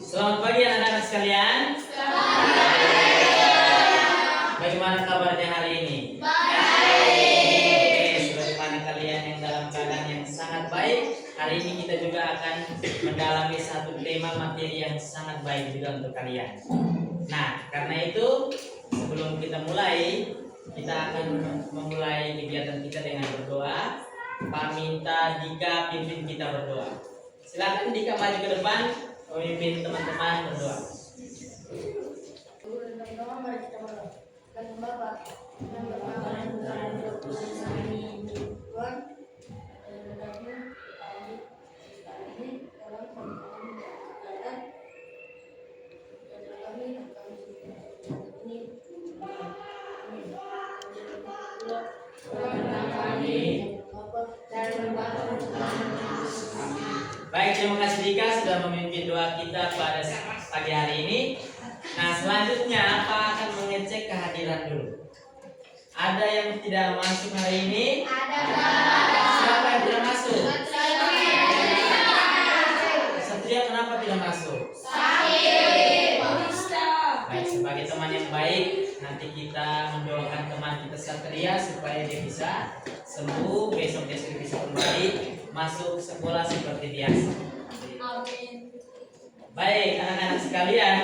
Selamat pagi anak-anak sekalian. Bagaimana kabarnya hari ini? Oke, sebagaimana kalian yang dalam keadaan yang sangat baik, hari ini kita juga akan mendalami satu tema materi yang sangat baik juga untuk kalian. Nah, karena itu sebelum kita mulai, kita akan memulai kegiatan kita dengan berdoa. Pak minta Dika pimpin kita berdoa. Silakan Dika maju ke depan, memimpin teman-teman berdoa. Baik, terima kasih Dika sudah memimpin doa kita pada pagi hari ini. Nah, selanjutnya Pak akan mengecek kehadiran dulu. Ada yang tidak masuk hari ini? Ada. Siapa yang tidak masuk? Satria kenapa tidak masuk? Sakit. Baik, sebagai teman yang baik, nanti kita mendoakan teman kita Satria supaya dia bisa sembuh, besok bisa kembali masuk sekolah seperti biasa. Amin. Baik, anak-anak sekalian,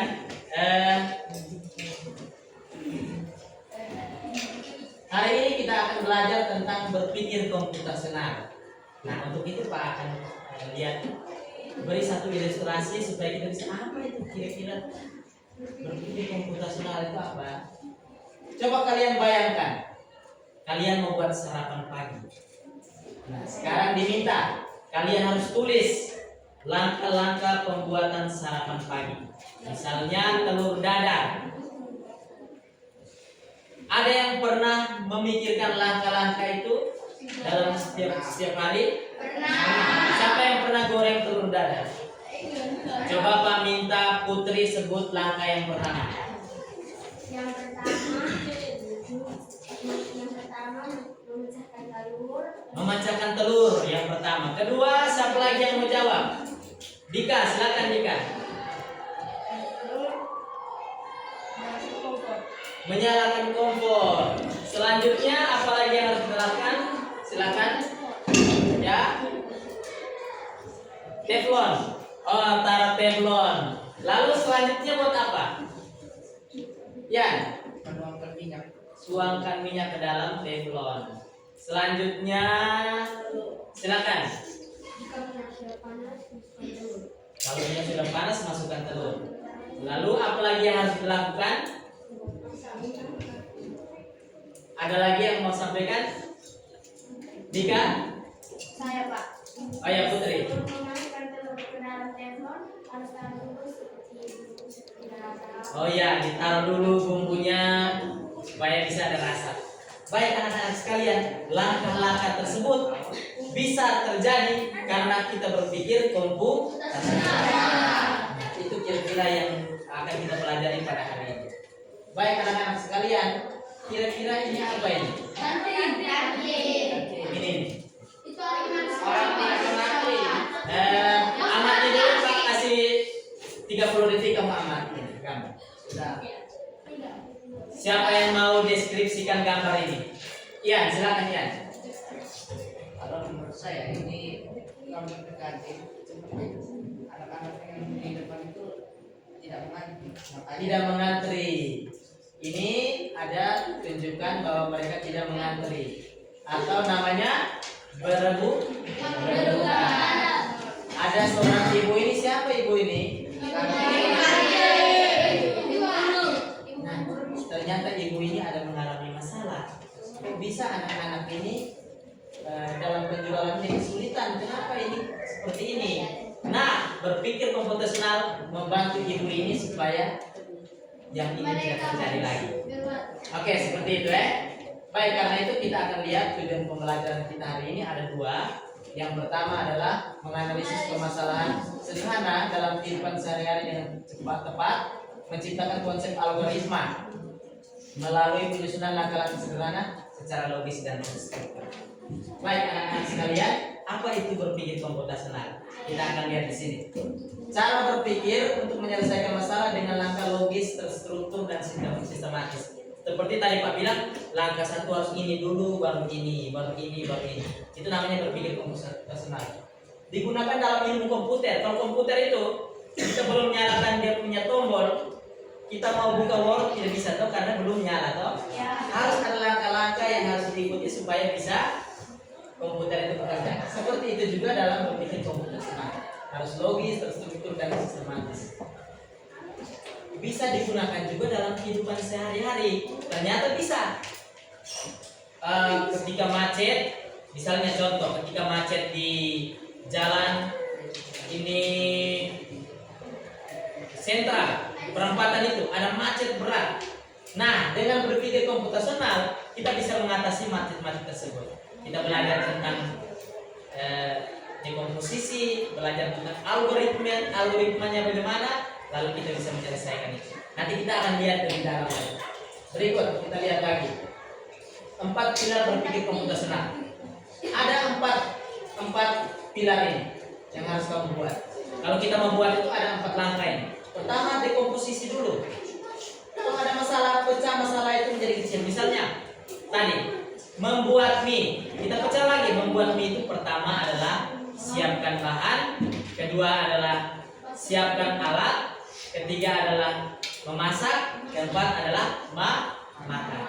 hari ini kita akan belajar tentang berpikir komputasional. Nah, untuk itu Pak akan lihat beri satu ilustrasi supaya kita bisa apa itu kira-kira berpikir komputasional itu apa? Coba kalian bayangkan, kalian mau buat sarapan pagi. Nah, sekarang diminta kalian harus tulis langkah-langkah pembuatan sarapan pagi. Misalnya telur dadar. Ada yang pernah memikirkan langkah-langkah itu dalam setiap hari? Pernah. Siapa yang pernah goreng telur dadar? Coba Pak minta Putri sebut langkah yang pertama. Yang pertama memecahkan telur. Memecahkan telur yang pertama. Kedua, siapa lagi yang mau jawab? Dika, silakan Dika. Menyalakan kompor. Selanjutnya apa lagi yang harus dilakukan? Silakan. Ya. Teflon. Oh, taruh teflon. Lalu selanjutnya buat apa? Ya. Tuangkan minyak ke dalam teflon. Selanjutnya silakan. Kalau minyak sudah panas, masukkan telur. Lalu apa lagi yang harus dilakukan? Ada lagi yang mau sampaikan? Dika? Saya, Pak. Oh ya, Putri. Memasukkan telur ke dalam teflon harus taruh dulu seperti Oh ya, ditaruh dulu bumbunya supaya bisa ada rasa. Baik anak-anak sekalian, langkah-langkah tersebut bisa terjadi karena kita berpikir komputasional. Itu kira-kira yang akan kita pelajari pada hari ini. Baik anak-anak sekalian, kira-kira ini apa ini? Ini. Orang matematik. Amati dulu Pak, kasih 30 detik kamu amati. Kamu. Sudah. Siapa yang mau deskripsikan gambar ini? Ian, silakan Ian. Kalau menurut saya ini gambar negatif seperti anak-anak yang di depan itu tidak mengantri. Tidak mengantri. Ini ada tunjukkan bahwa mereka tidak mengantri. Atau namanya berebutan. Ada seorang ibu ini, siapa ibu ini? Nah, ternyata ibu ini ada mengalami masalah. Kok bisa anak-anak ini dalam penjualan ini kesulitan? Kenapa ini seperti ini? Nah, berpikir komputasional membantu ibu ini supaya yang ini tidak terjadi lagi. Oke, seperti itu ya. Baik, karena itu kita akan lihat tujuan pembelajaran kita hari ini ada dua. Yang pertama adalah menganalisis permasalahan sederhana dalam kehidupan sehari-hari dengan cepat tepat, menciptakan konsep algoritma melalui penyusunan langkah-langkah sederhana secara logis dan terstruktur. Baik anak-anak sekalian, apa itu berpikir komputasional? Kita akan lihat di sini. Cara berpikir untuk menyelesaikan masalah dengan langkah logis, terstruktur dan sistematis. Seperti tadi Pak bilang, langkah satu harus ini dulu, baru ini, baru ini, baru ini. Itu namanya berpikir komputasional. Digunakan dalam ilmu komputer. Kalau komputer itu kita belum nyalakan dia punya tombol, kita mau buka Word tidak bisa toh karena belum nyala toh. Harus ada langkah-langkah yang harus diikuti supaya bisa komputer itu bekerja. Seperti itu juga dalam berpikir komputasional. Harus logis, terstruktur dan sistematis. Bisa digunakan juga dalam kehidupan sehari-hari. Ternyata bisa. Ketika macet, misalnya contoh, ketika macet di jalan ini sentra perempatan itu ada macet berat. Nah, dengan berpikir komputasional kita bisa mengatasi macet-macet tersebut. Kita belajar tentang dekomposisi, belajar tentang algoritmanya bagaimana, lalu kita bisa menyelesaikan itu. Nanti kita akan lihat lebih dalam lagi. Berikut kita lihat lagi 4 pilar berpikir komputasional. Ada 4 pilar ini yang harus kamu buat. Kalau kita membuat itu ada 4 langkah ini. Pertama, dekomposisi dulu. Kalau ada masalah, pecah masalah itu menjadi kecil. Misalnya tadi membuat mie, kita pecah lagi. Membuat mie itu pertama adalah siapkan bahan, kedua adalah siapkan alat, ketiga adalah memasak, keempat adalah makan.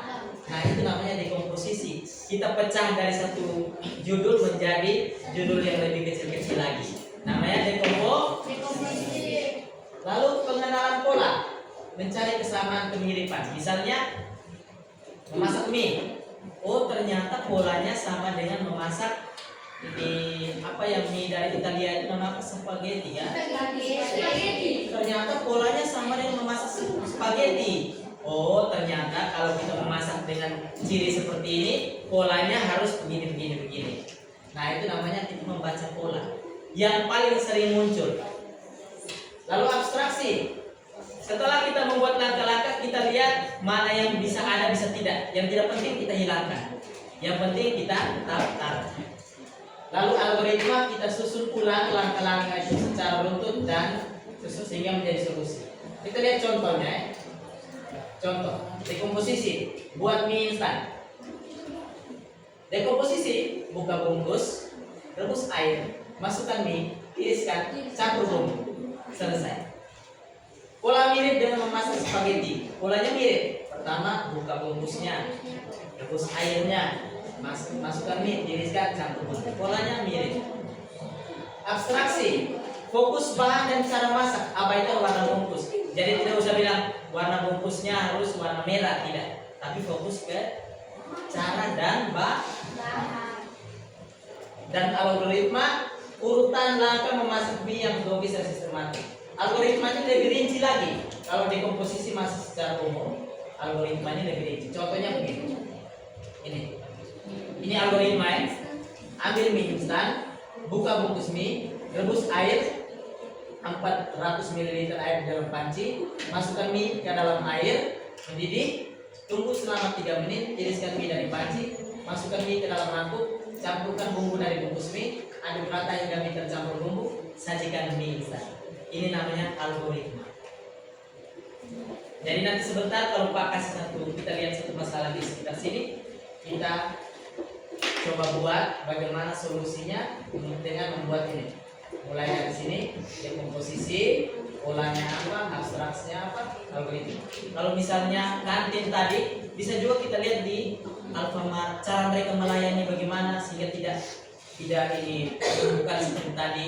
Nah, itu namanya dekomposisi. Kita pecah dari satu judul menjadi judul yang lebih kecil-kecil lagi. Namanya dekomposisi. Lalu pengenalan pola, mencari kesamaan kemiripan. Misalnya memasak mie. Oh, ternyata polanya sama dengan memasak ini apa yang mie dari Italia itu nama spaghetti ya? Ternyata polanya sama dengan memasak spaghetti. Oh, ternyata kalau kita memasak dengan ciri seperti ini, polanya harus begini. Nah, itu namanya kita membaca pola. Yang paling sering muncul. Lalu abstraksi. Setelah kita membuat langkah-langkah, kita lihat mana yang bisa ada, bisa tidak. Yang tidak penting kita hilangkan. Yang penting kita taruh. Lalu algoritma kita susun ulang langkah-langkah itu secara runtut dan susun sehingga menjadi solusi. Kita lihat contohnya ya. Contoh, dekomposisi, buat mie instan. Dekomposisi, buka bungkus, rebus air, masukkan mie, tiriskan, campur bumbu. Selesai. Pola mirip dengan memasak spaghetti. Polanya mirip. Pertama, buka bungkusnya, rebus airnya, masukkan mie, tiriskan, campur bumbu. Polanya mirip. Abstraksi, fokus bahan dan cara masak. Apa itu warna bungkus? Jadi tidak usah bilang warna bungkusnya harus warna merah, tidak. Tapi fokus ke cara dan bahan. Dan algoritma, urutan langkah memasak mie yang logis dan sistematis. Algoritmanya lebih rinci lagi. Kalau dekomposisi masih secara umum, algoritmanya lebih rinci. Contohnya begini. Ini algoritma ya. Ambil mie instan, buka bungkus mie, rebus air 400 ml air di dalam panci, masukkan mie ke dalam air, mendidih, tunggu selama 3 menit, tiriskan mie dari panci, masukkan mie ke dalam mangkuk, campurkan bumbu dari bungkus mie, aduk rata hingga mie tercampur bumbu, sajikan mie instan. Ini namanya algoritma. Jadi nanti sebentar kalau Pak kasih kita lihat satu masalah di sekitar sini, kita coba buat bagaimana solusinya dengan membuat ini. Mulai dari sini, dekomposisi, polanya apa, abstraksinya apa, algoritma. Kalau misalnya kantin tadi, bisa juga kita lihat di Alfamart cara mereka melayani bagaimana sehingga tidak ini bukan seperti tadi,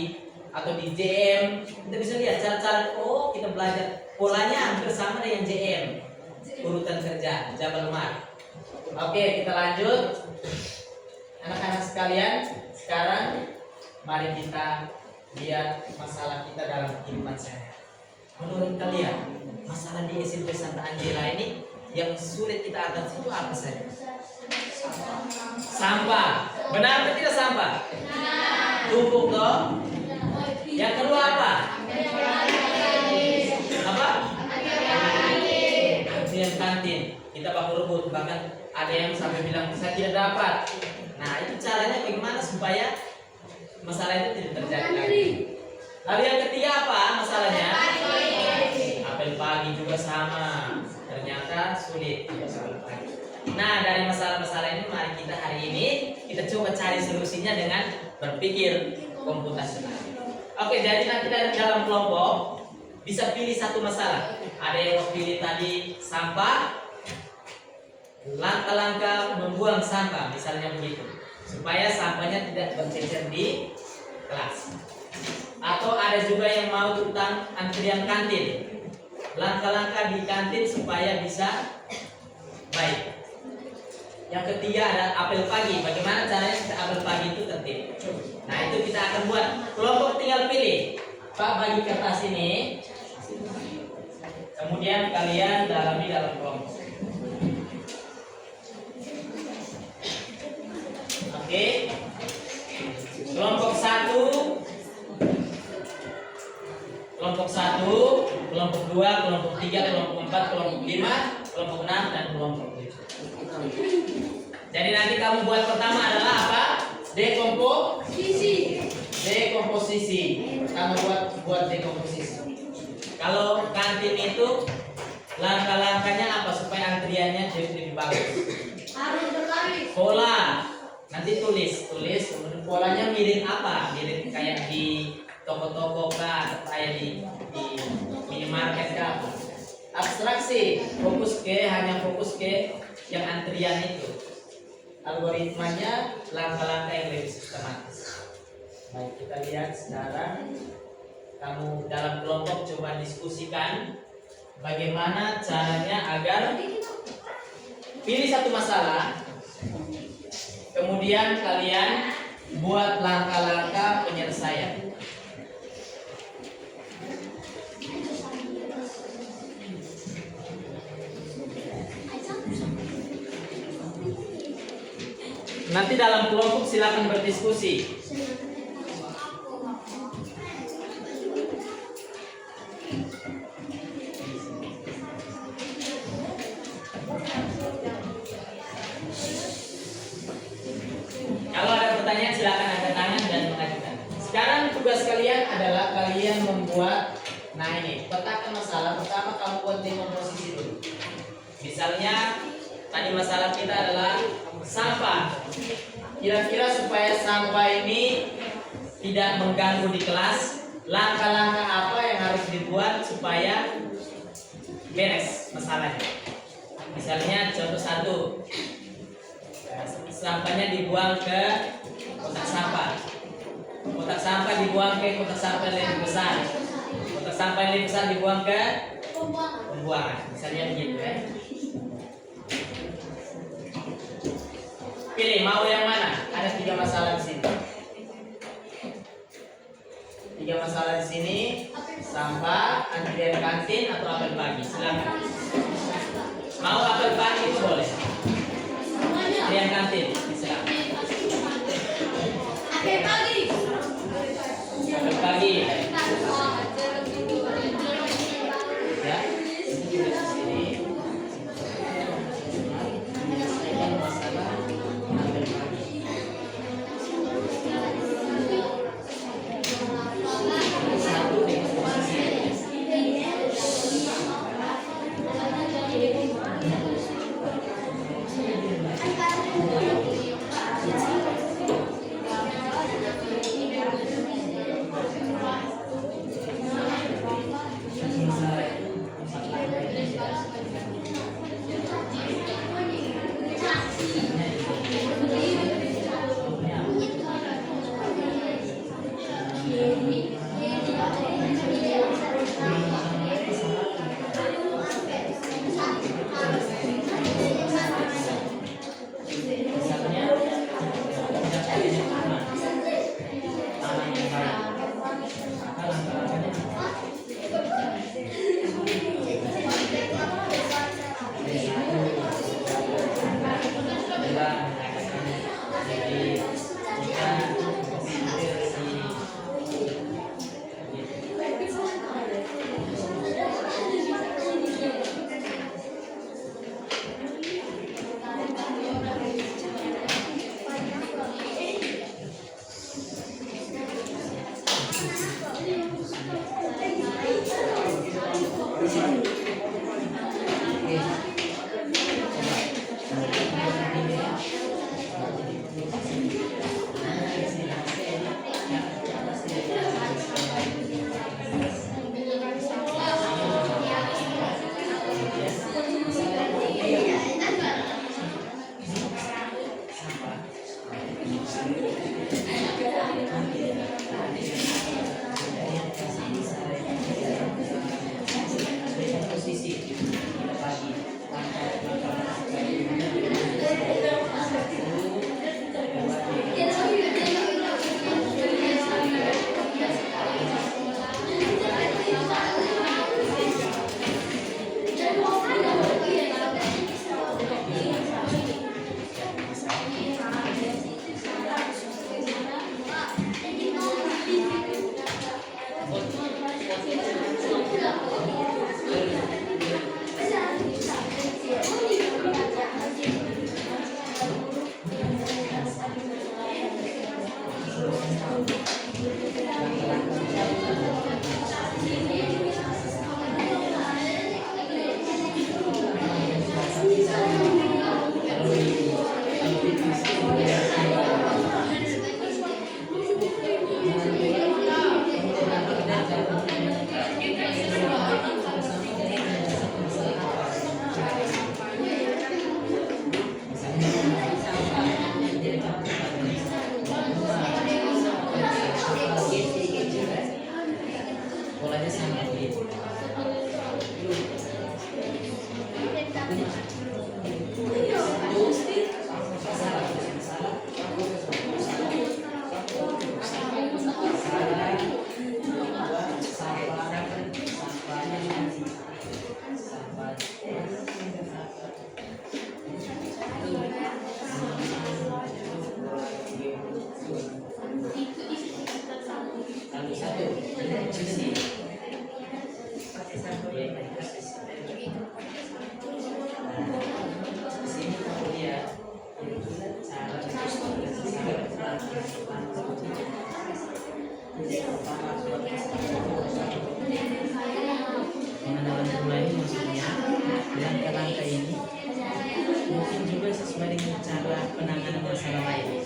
atau di JM kita bisa lihat cara-cara. Oh, kita belajar polanya hampir sama dengan JM, urutan kerja Jabal Mar. Oke, kita lanjut. Anak-anak sekalian, sekarang mari kita lihat masalah kita dalam kehidupan sehari-hari. Menurut kalian, masalah di SMP Santa Angela ini yang sulit kita atasi itu apa saja? Sampah. Benar atau tidak sampah? Tumpuk toh. Yang kedua apa? Apa? Antrian kantin. Kita baku rebut, bahkan ada yang sampai bilang saya tidak dapat. Nah, itu caranya bagaimana supaya masalah itu tidak terjadi lagi. Lalu yang ketiga apa masalahnya? Apel pagi juga sama. Ternyata sulit juga apel pagi. Nah, dari masalah-masalah ini mari kita hari ini kita coba cari solusinya dengan berpikir komputasional. Oke, jadi nanti dalam kelompok bisa pilih satu masalah. Ada yang mau pilih tadi sampah, langkah-langkah membuang sampah, misalnya begitu, supaya sampahnya tidak bercecer di kelas. Atau ada juga yang mau tentang antrian kantin, langkah-langkah di kantin supaya bisa baik. Yang ketiga ada apel pagi, bagaimana caranya apel pagi itu tertib. Nah, itu kita akan buat. Kelompok tinggal pilih. Pak bagi kertas ini, kemudian kalian dalami dalam kelompok. Oke. Kelompok 1, kelompok 1, kelompok 2, kelompok 3, kelompok 4, kelompok 5, kelompok 6 dan kelompok 7. Jadi nanti kamu buat pertama adalah apa? Dekomposisi. Kamu buat dekomposisi. Kalau kantin itu langkah-langkahnya apa supaya antriannya jadi lebih bagus? Harus berlari. Pola. Nanti tulis. Kemudian polanya mirip apa? Mirip kayak di toko-toko kah? Kayak di minimarket kah? Abstraksi. Hanya fokus ke yang antrian itu. Algoritmanya langkah-langkah yang lebih sistematis. Baik, kita lihat sekarang. Kamu dalam kelompok coba diskusikan bagaimana caranya agar pilih satu masalah, kemudian kalian buat langkah-langkah penyelesaian. Nanti dalam kelompok silakan berdiskusi. Kalau ada pertanyaan silakan angkat tangan dan mengajukan. Sekarang tugas kalian adalah kalian membuat, nah ini petakan masalah. Pertama kamu buat dekomposisi dulu. Misalnya tadi masalah kita adalah sampah. Kira-kira supaya sampah ini tidak mengganggu di kelas, langkah-langkah apa yang harus dibuat supaya beres masalahnya. Misalnya contoh 1, sampahnya dibuang ke kotak sampah. Kotak sampah dibuang ke kotak sampah yang lebih besar. Kotak sampah yang lebih besar dibuang ke pembuangan. Misalnya begitu ya. Pilih mau yang mana? Ada 3 masalah di sini. 3 masalah di sini. Sampah, antrian kantin atau apel pagi. Silakan. Mau apel pagi itu boleh. Antrian kantin silakan. Apel pagi. Apel pagi. Ya. Di sini. Menyelesaikan masalah apel pagi. Satu dekomposisi. Bolanya sama gitu. Lalu satu, sisi. Pakai satu ya, sini kemudian pengenalan pula ini maksudnya dengan kerangka ini mungkin juga sesuai dengan cara penanganan masalah lain.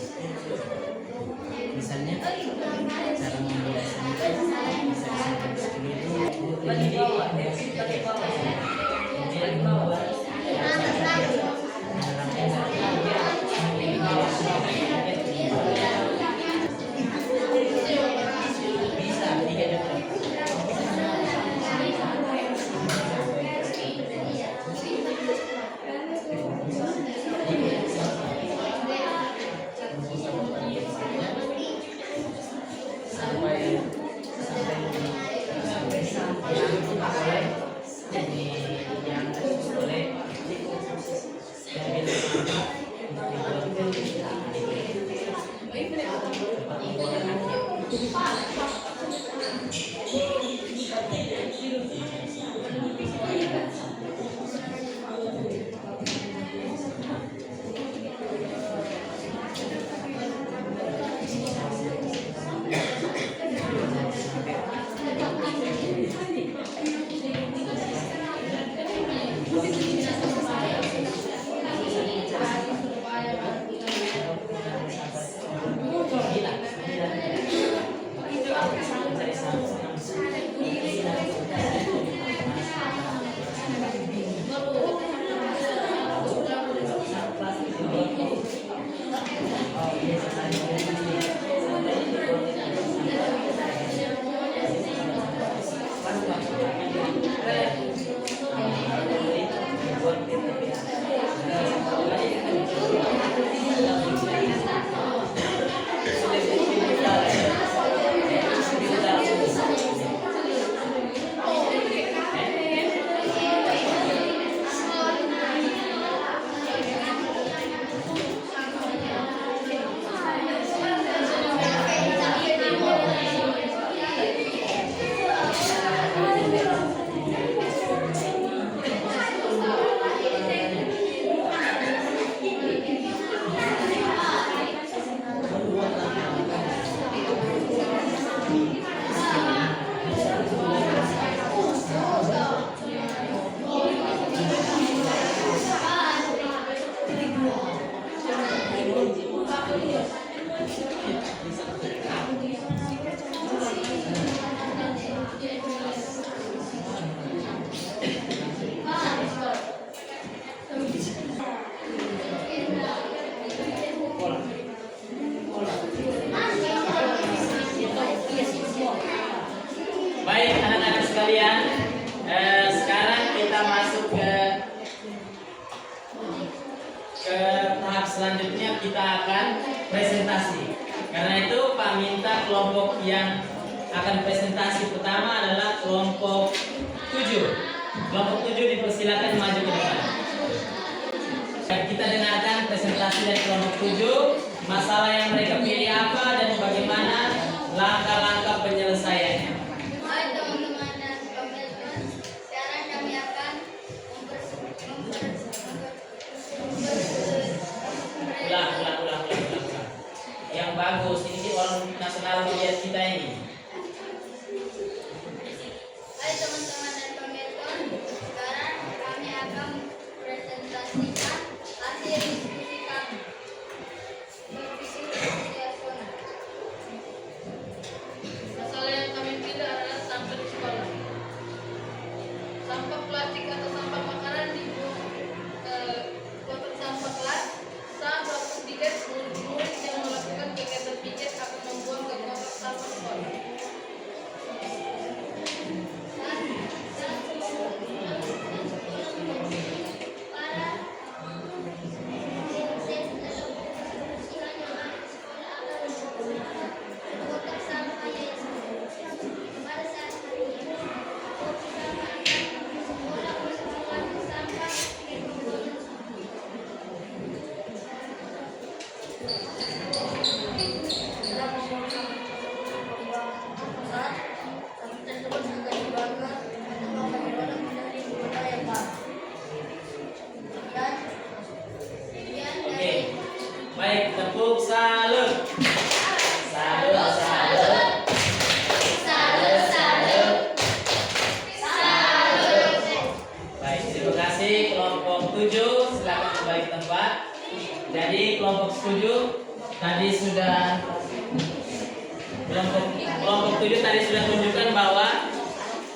Misalnya cara membedakan bisa bagi bawah bagi bawah kemudian membuat bisa tiga detik. Baik anak-anak sekalian, sekarang kita masuk ke tahap selanjutnya, kita akan presentasi. Karena itu Pak minta kelompok yang akan presentasi pertama adalah kelompok 7. Kelompok 7 dipersilakan maju ke depan. Kita dengarkan presentasi dari kelompok 7, masalah yang mereka pilih apa dan bagaimana langkah-langkah penyelesaiannya. sampah plastik atau sampah makanan di kotak sampah kelas. Saat waktu piket, murid yang melakukan kegiatan piket akan membuang ke kotak sampah sekolah. Oke, baik, tepuk salut. Salut, salut. Baik, terima kasih kelompok 7. Silakan kembali ke tempat. Jadi kelompok 7 tadi sudah kelompok 7 tadi sudah tunjukkan bahwa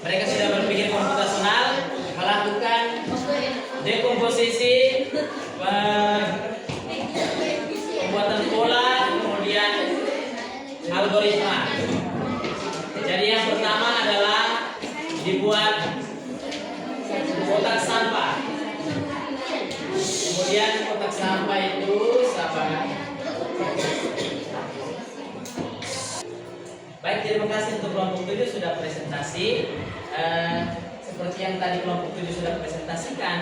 mereka sudah berpikir komputasional, melakukan dekomposisi, pembuatan pola, kemudian algoritma. Jadi yang pertama adalah dibuat kotak sampah. Kemudian kotak sampah itu baik, terima kasih untuk kelompok 7 sudah presentasi. Seperti yang tadi kelompok 7 sudah presentasikan,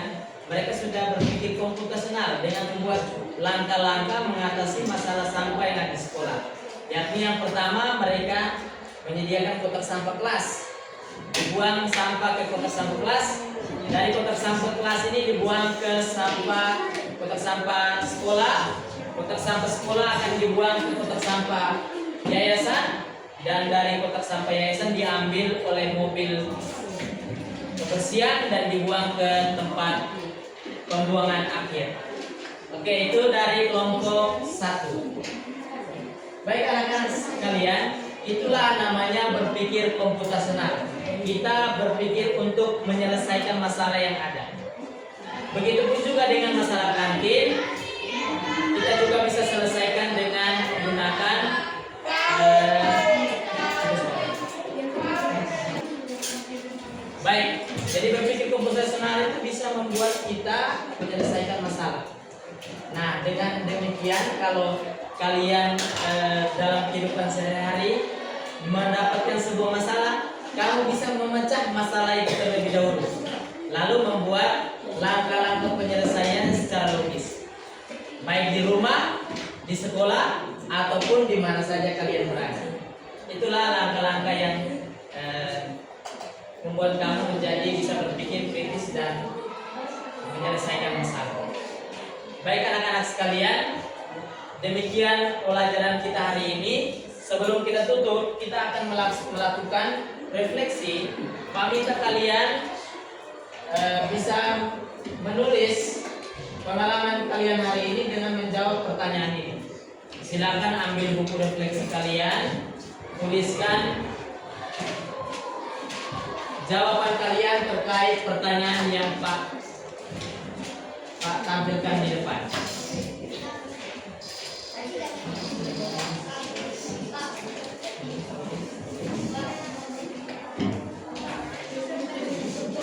mereka sudah berpikir komputasional dengan membuat langkah-langkah mengatasi masalah sampah yang ada di sekolah. Yakni yang pertama, mereka menyediakan kotak sampah kelas. Dibuang sampah ke kotak sampah kelas. Dari kotak sampah kelas ini dibuang ke kotak sampah sekolah. Kotak sampah sekolah akan dibuang ke kotak sampah yayasan. Dan dari kotak sampah yayasan diambil oleh mobil kebersihan dan dibuang ke tempat pembuangan akhir. Oke, itu dari kelompok 1. Baik anak-anak sekalian, itulah namanya berpikir komputasional. Kita berpikir untuk menyelesaikan masalah yang ada. Begitupun juga dengan masalah kantin, kita juga bisa selesaikan dengan menggunakan baik. Jadi berpikir komputasional itu bisa membuat kita menyelesaikan masalah. Nah, dengan demikian kalau kalian dalam kehidupan sehari-hari mendapatkan sebuah masalah, kamu bisa memecah masalah itu terlebih dahulu, lalu membuat langkah-langkah penyelesaian secara logis, baik di rumah, di sekolah, ataupun di mana saja kalian berada. Itulah langkah-langkah yang membuat kamu menjadi bisa berpikir kritis dan menyelesaikan masalah. Baik anak-anak sekalian, demikian pelajaran kita hari ini. Sebelum kita tutup, kita akan melakukan refleksi. Minta kalian bisa menulis pengalaman kalian hari ini dengan menjawab pertanyaan ini. Silakan ambil buku refleksi kalian, tuliskan jawaban kalian terkait pertanyaan yang Pak tampilkan di depan.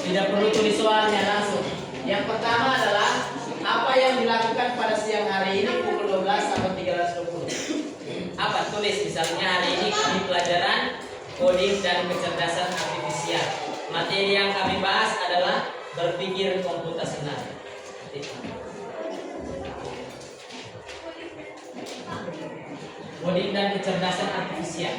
Tidak perlu tulis soalnya, langsung. Yang pertama adalah apa yang dilakukan pada siang hari ini pukul 12 sampai 13.20. Apa? Tulis misalnya hari ini kami pelajaran coding dan kecerdasan artifisial. Materi yang kami bahas adalah berpikir komputasional. Coding dan kecerdasan artifisial.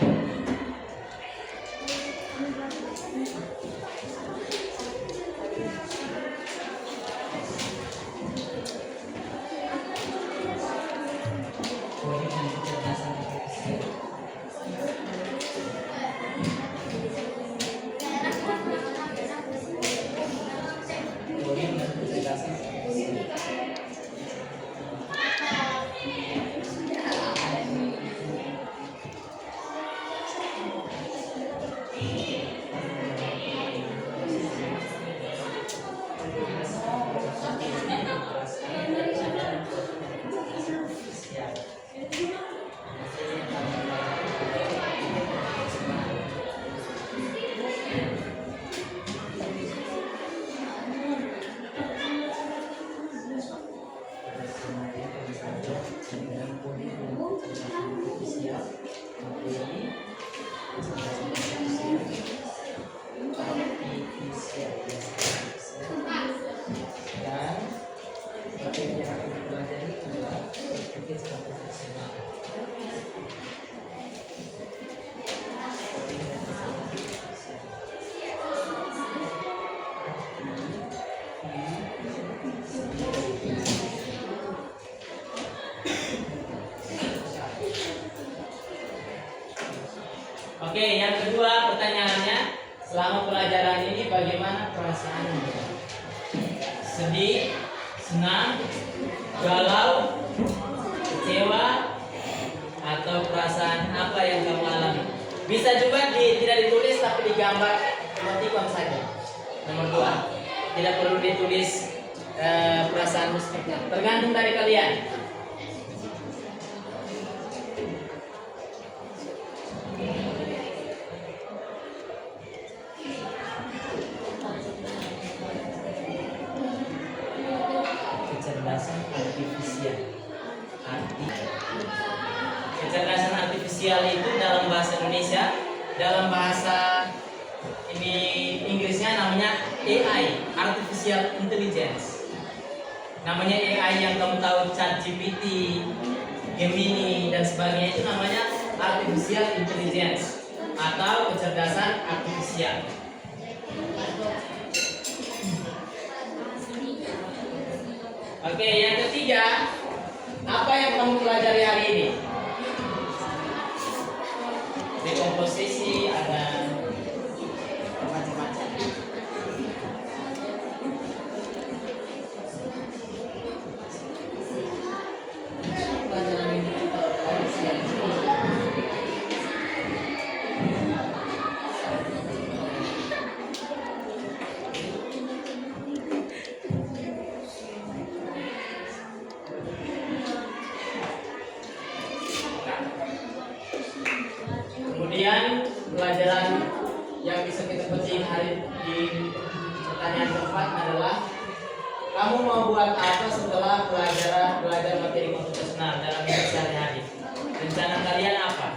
Oke, yang kedua pertanyaannya, selama pelajaran ini bagaimana perasaanmu? Sedih, senang, galau, kecewa, atau perasaan apa yang kamu alami? Bisa juga tidak ditulis tapi digambar emoticon saja. Nomor 2, tidak perlu ditulis perasaanmu seperti apa. Tergantung dari kalian. Kecerdasan artifisial. Kecerdasan artifisial itu dalam bahasa Indonesia, dalam bahasa ini Inggrisnya namanya AI, Artificial Intelligence. Namanya AI yang kamu tahu, ChatGPT, Gemini dan sebagainya, itu namanya Artificial Intelligence atau kecerdasan artifisial. Oke, yang ketiga, apa yang kamu pelajari hari ini? Dekomposisi, ada macam-macam. Pelajaran ini kemudian pelajaran yang bisa kita petik hari di pertanyaan keempat adalah, kamu mau buat apa setelah belajar materi komputasional dalam hidup sehari-hari? Rencana kalian apa?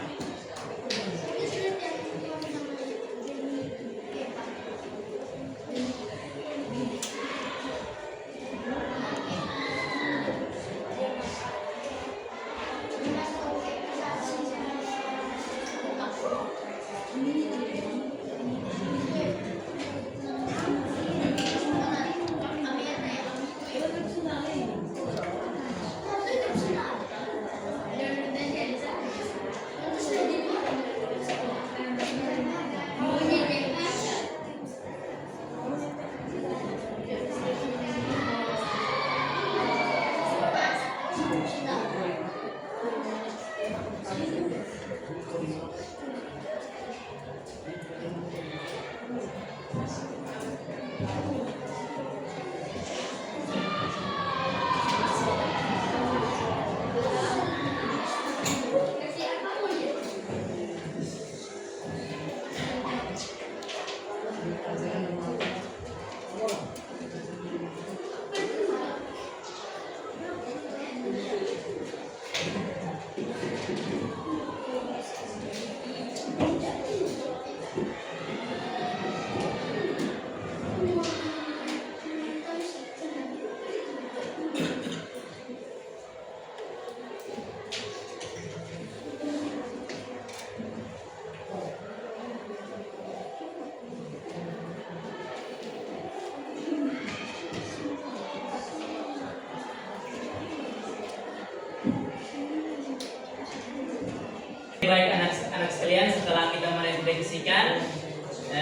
Baik anak-anak sekalian, setelah kita merefleksikan,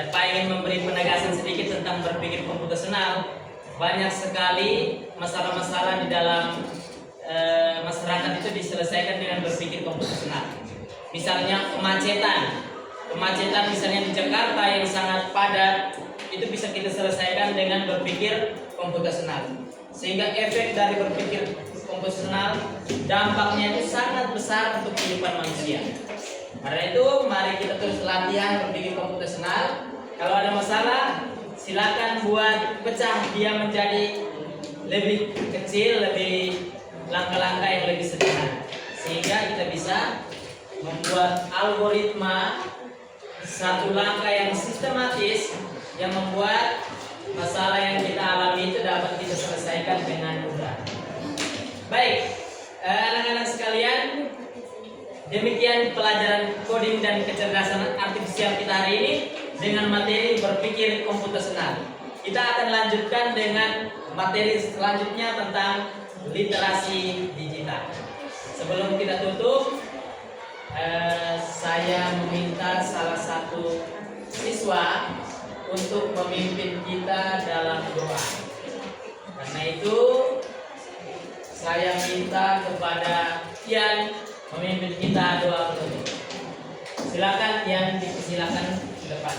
Pak ingin memberi penegasan sedikit tentang berpikir komputasional. Banyak sekali masalah-masalah di dalam masyarakat itu diselesaikan dengan berpikir komputasional. Misalnya kemacetan misalnya di Jakarta yang sangat padat, itu bisa kita selesaikan dengan berpikir komputasional. Sehingga efek dari berpikir komputasional dampaknya itu sangat besar untuk kehidupan manusia. Karena itu mari kita terus latihan berpikir komputasional. Kalau ada masalah, silakan buat pecah dia menjadi lebih kecil, lebih langkah-langkah yang lebih sederhana, sehingga kita bisa membuat algoritma satu langkah yang sistematis yang membuat masalah yang kita alami itu dapat kita selesaikan dengan mudah. Baik, anak-anak sekalian, demikian pelajaran coding dan kecerdasan artifisial kita hari ini dengan materi berpikir komputasional. Kita akan lanjutkan dengan materi selanjutnya tentang literasi digital. Sebelum kita tutup, saya meminta salah satu siswa untuk memimpin kita dalam doa. Karena itu saya minta kepada Ian memimpin kita doa penutup. Silakan Ian, dipersilakan ke depan.